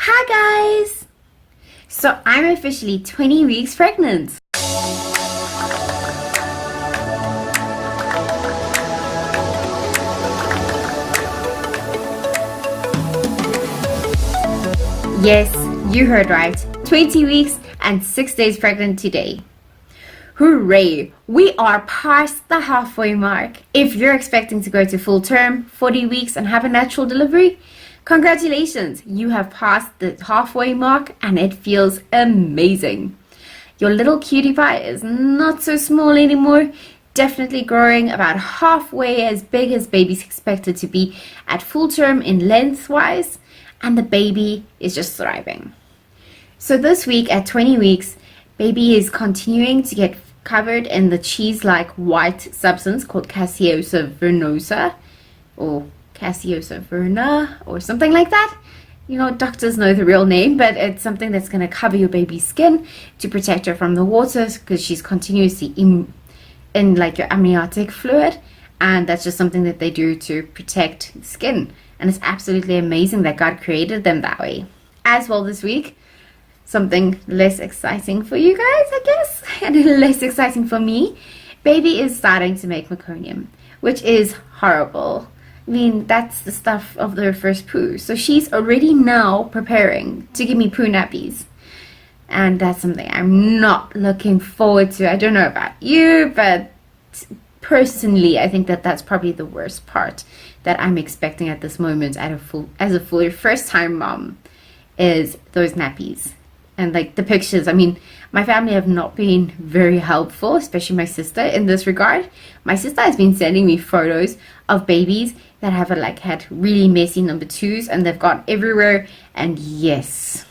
Hi guys! So I'm officially 20 weeks pregnant. Yes, you heard right. 20 weeks and 6 days pregnant today. Hooray! We are past the halfway mark. If you're expecting to go to full term, 40 weeks and have a natural delivery, congratulations! You have passed the halfway mark and it feels amazing. Your little cutie pie is not so small anymore, definitely growing about halfway as big as baby's expected to be at full term in lengthwise, and the baby is just thriving. So this week at 20 weeks, baby is continuing to get covered in the cheese-like white substance called caseosa vernosa or caseosa verna or something like that. You know, doctors know the real name, but it's something that's going to cover your baby's skin to protect her from the water because she's continuously in like your amniotic fluid, and that's just something that they do to protect skin. And it's absolutely amazing that God created them that way. As well this week, something less exciting for you guys, I guess, and less exciting for me. Baby is starting to make meconium, which is horrible. I mean, that's the stuff of their first poo. So she's already now preparing to give me poo nappies. And that's something I'm not looking forward to. I don't know about you, but personally, I think that that's probably the worst part that I'm expecting at this moment as a full first time mom is those nappies. And like the pictures, I mean, my family have not been very helpful, especially my sister in this regard. My sister has been sending me photos of babies that have had really messy number twos and they've gone everywhere. And yes,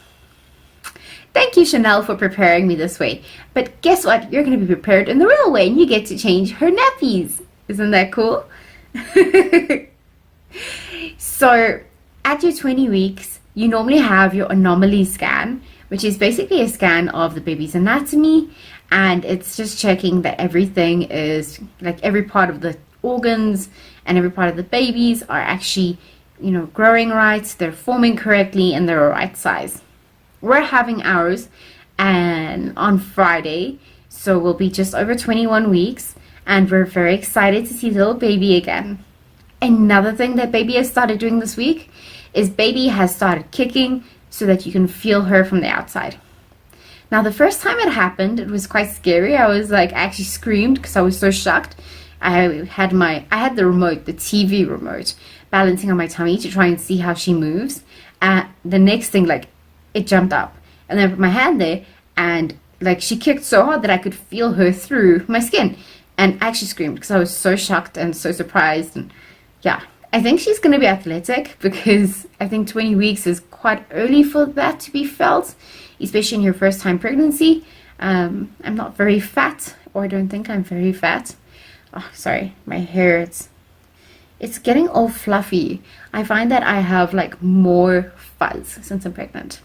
thank you, Chanel, for preparing me this way. But guess what? You're going to be prepared in the real way and you get to change her nappies. Isn't that cool? So at your 20 weeks, you normally have your anomaly scan, which is basically a scan of the baby's anatomy, and it's just checking that everything is, like every part of the organs and every part of the babies are actually, growing right, they're forming correctly, and they're the right size. We're having ours and on Friday, so we'll be just over 21 weeks, and we're very excited to see little baby again. Another thing that baby has started doing this week is baby has started kicking so that you can feel her from the outside. Now, the first time it happened, it was quite scary. I was I actually screamed because I was so shocked. I had the remote, the TV remote, balancing on my tummy to try and see how she moves. The next thing, it jumped up, and then I put my hand there, and she kicked so hard that I could feel her through my skin, and I actually screamed because I was so shocked and so surprised. And yeah, I think she's going to be athletic because I think 20 weeks is quite early for that to be felt, especially in your first time pregnancy. I'm not very fat, or I don't think I'm very fat. Oh, sorry, my hair, it's getting all fluffy. I find that I have more fuzz since I'm pregnant.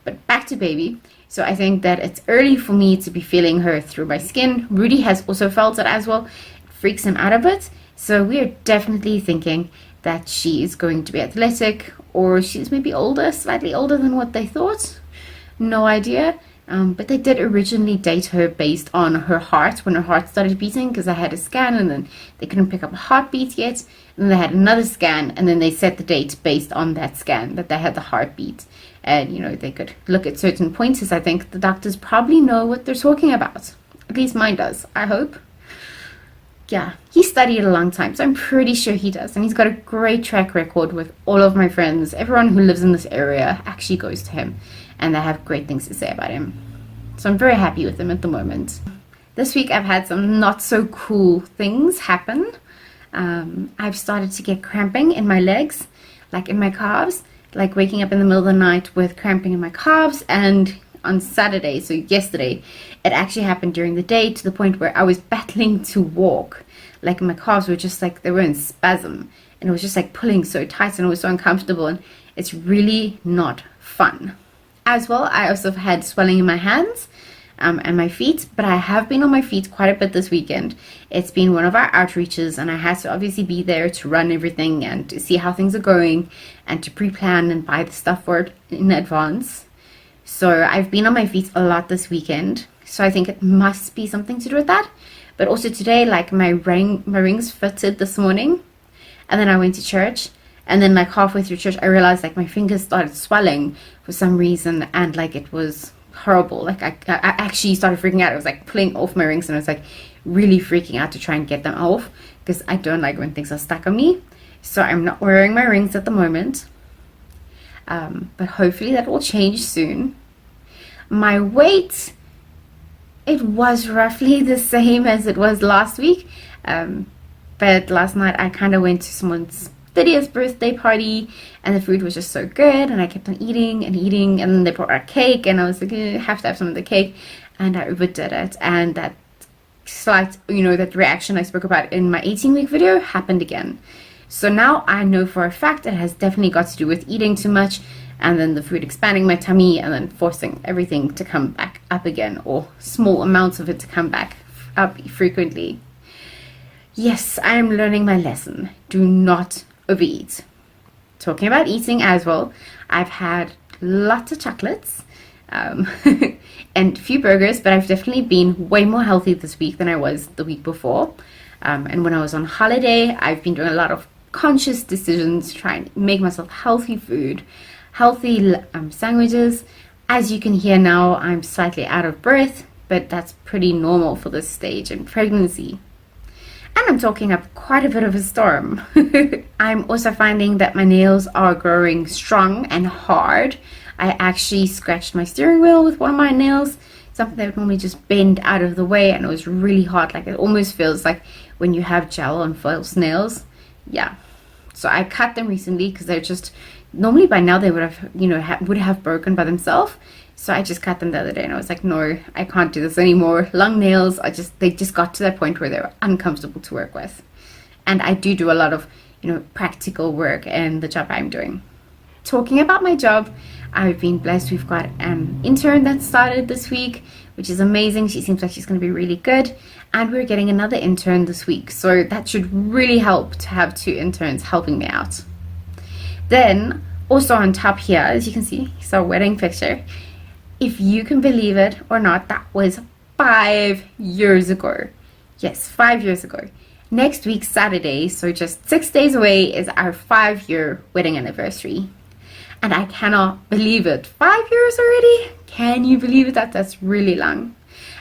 But back to baby. So I think that it's early for me to be feeling her through my skin. Rudi has also felt it as well. It freaks him out a bit. So we are definitely thinking that she is going to be athletic, or she's maybe older, slightly older than what they thought. No idea. But they did originally date her based on her heart, when her heart started beating, because I had a scan and then they couldn't pick up a heartbeat yet. And then they had another scan and then they set the date based on that scan, that they had the heartbeat. And, they could look at certain pointers. I think the doctors probably know what they're talking about. At least mine does, I hope. Yeah, he studied a long time, so I'm pretty sure he does. And he's got a great track record with all of my friends. Everyone who lives in this area actually goes to him, and they have great things to say about him. So I'm very happy with him at the moment. This week I've had some not so cool things happen. I've started to get cramping in my legs, in my calves, waking up in the middle of the night with cramping in my calves. And on Saturday, so yesterday, it actually happened during the day to the point where I was battling to walk. My calves were just they were in spasm, and it was just pulling so tight, and it was so uncomfortable, and it's really not fun. As well, I also had swelling in my hands, and my feet, but I have been on my feet quite a bit this weekend. It's been one of our outreaches, and I had to obviously be there to run everything and to see how things are going and to pre-plan and buy the stuff for it in advance. So I've been on my feet a lot this weekend, so I think it must be something to do with that. But also today, like my rings fitted this morning, and then I went to church, and then like halfway through church I realized like my fingers started swelling for some reason, and like it was horrible. Like I actually started freaking out. I was like pulling off my rings, and I was like really freaking out to try and get them off, because I don't like when things are stuck on me. So I'm not wearing my rings at the moment, but hopefully that will change soon. My weight, it was roughly the same as it was last week, but last night I kind of went to someone's 30th birthday party, and the food was just so good, and I kept on eating and eating, and then they brought a cake, and I was like, I have to have some of the cake, and I overdid it, and that slight, that reaction I spoke about in my 18-week video happened again. So now I know for a fact it has definitely got to do with eating too much, and then the food expanding my tummy, and then forcing everything to come back up again, or small amounts of it to come back up frequently. Yes, I am learning my lesson. Do not overeat. Talking about eating as well, I've had lots of chocolates and a few burgers, but I've definitely been way more healthy this week than I was the week before. And when I was on holiday, I've been doing a lot of conscious decisions, trying to make myself healthy food, healthy sandwiches. As you can hear now, I'm slightly out of breath, but that's pretty normal for this stage in pregnancy. And I'm talking up quite a bit of a storm. I'm also finding that my nails are growing strong and hard. I actually scratched my steering wheel with one of my nails, something that would normally just bend out of the way, and it was really hard. Like it almost feels like when you have gel on false nails. Yeah. So I cut them recently because they're just, normally by now they would have, would have broken by themselves. So I just cut them the other day, and I was like, no, I can't do this anymore. Long nails, they just got to that point where they were uncomfortable to work with. And I do a lot of, practical work in the job I'm doing. Talking about my job, I've been blessed. We've got an intern that started this week, which is amazing. She seems like she's going to be really good. And we're getting another intern this week. So that should really help to have 2 interns helping me out. Then, also on top here, as you can see, it's our wedding picture. If you can believe it or not, that was 5 years ago. Yes, 5 years ago. Next week, Saturday, so just 6 days away, is our 5-year wedding anniversary. And I cannot believe it. 5 years already? Can you believe it? That's really long.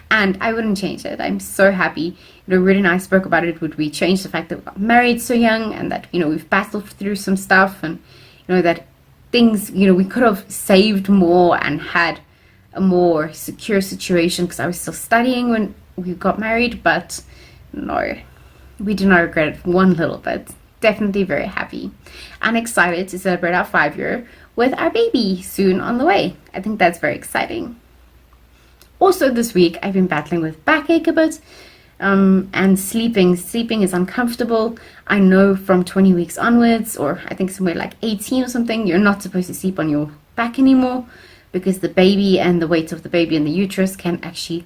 And I wouldn't change it. I'm so happy. Rudi and I spoke about it. Would we change the fact that we got married so young, and that, we've battled through some stuff, and, that things, we could have saved more and had a more secure situation, because I was still studying when we got married. But no, we do not regret it one little bit. Definitely very happy and excited to celebrate our 5-year with our baby soon on the way. I think that's very exciting. Also this week I've been battling with backache a bit, and sleeping is uncomfortable. I know from 20 weeks onwards, or I think somewhere like 18 or something, you're not supposed to sleep on your back anymore, because the baby and the weight of the baby in the uterus can actually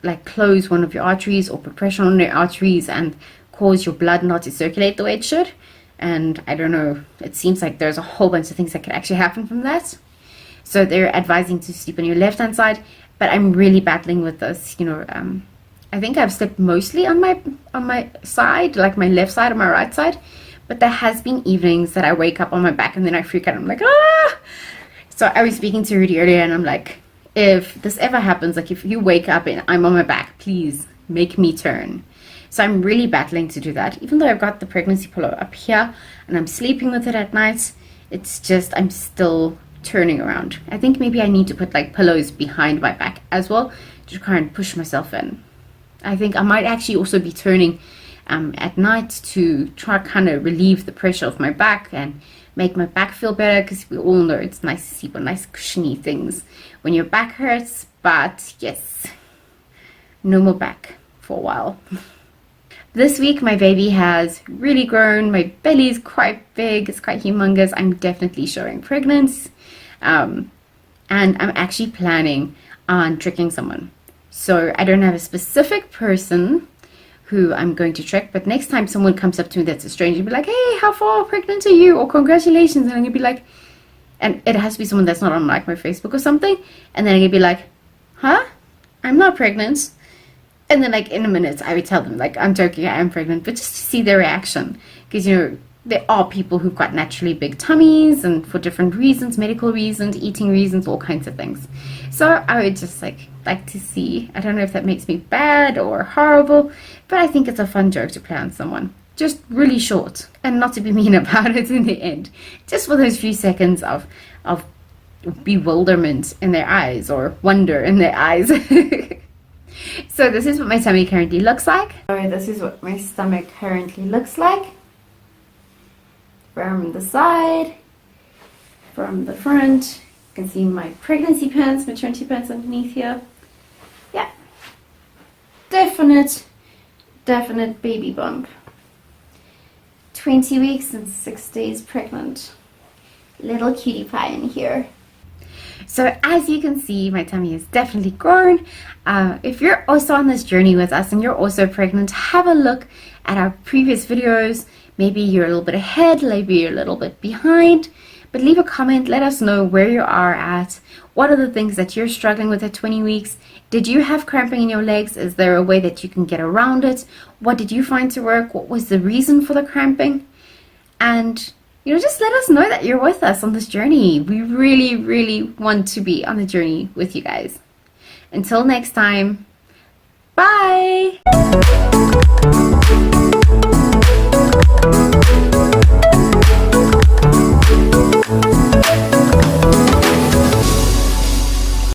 like close one of your arteries or put pressure on your arteries and cause your blood not to circulate the way it should. And I don't know, it seems like there's a whole bunch of things that could actually happen from that. So they're advising to sleep on your left hand side, but I'm really battling with this. I think I've slept mostly on my side, like my left side or my right side, but there has been evenings that I wake up on my back and then I freak out. I'm like, ah! So I was speaking to Rudi earlier, and I'm like, if this ever happens, like if you wake up and I'm on my back, please make me turn. So I'm really battling to do that. Even though I've got the pregnancy pillow up here and I'm sleeping with it at night, it's just, I'm still turning around. I think maybe I need to put like pillows behind my back as well to try and push myself in. I think I might actually also be turning at night to try kind of relieve the pressure of my back and make my back feel better, because we all know it's nice to sleep on nice cushiony things when your back hurts. But yes, no more back for a while. This week my baby has really grown. My belly's quite big, it's quite humongous. I'm definitely showing pregnancy, and I'm actually planning on tricking someone. So I don't have a specific person who I'm going to trick, but next time someone comes up to me that's a stranger, be like, hey, how far pregnant are you? Or congratulations. And I'm gonna be like, and it has to be someone that's not on like my Facebook or something. And then I'm gonna be like, huh? I'm not pregnant. And then like in a minute, I would tell them like, I'm joking, I am pregnant, but just to see their reaction. Because, you know, there are people who've got naturally big tummies and for different reasons, medical reasons, eating reasons, all kinds of things. So I would just like to see. I don't know if that makes me bad or horrible, but I think it's a fun joke to play on someone. Just really short, and not to be mean about it in the end. Just for those few seconds of bewilderment in their eyes, or wonder in their eyes. So this is what my tummy currently looks like. Alright, this is what my stomach currently looks like. From the side, from the front. You can see my pregnancy pants, maternity pants underneath here. Yeah. Definite baby bump. 20 weeks and 6 days pregnant. Little cutie pie in here. So as you can see, my tummy is definitely grown. If you're also on this journey with us and you're also pregnant, have a look at our previous videos. Maybe you're a little bit ahead, maybe you're a little bit behind. But leave a comment, let us know where you are at. What are the things that you're struggling with at 20 weeks? Did you have cramping in your legs? Is there a way that you can get around it? What did you find to work? What was the reason for the cramping? And, you know, just let us know that you're with us on this journey. We really, really want to be on the journey with you guys. Until next time, bye!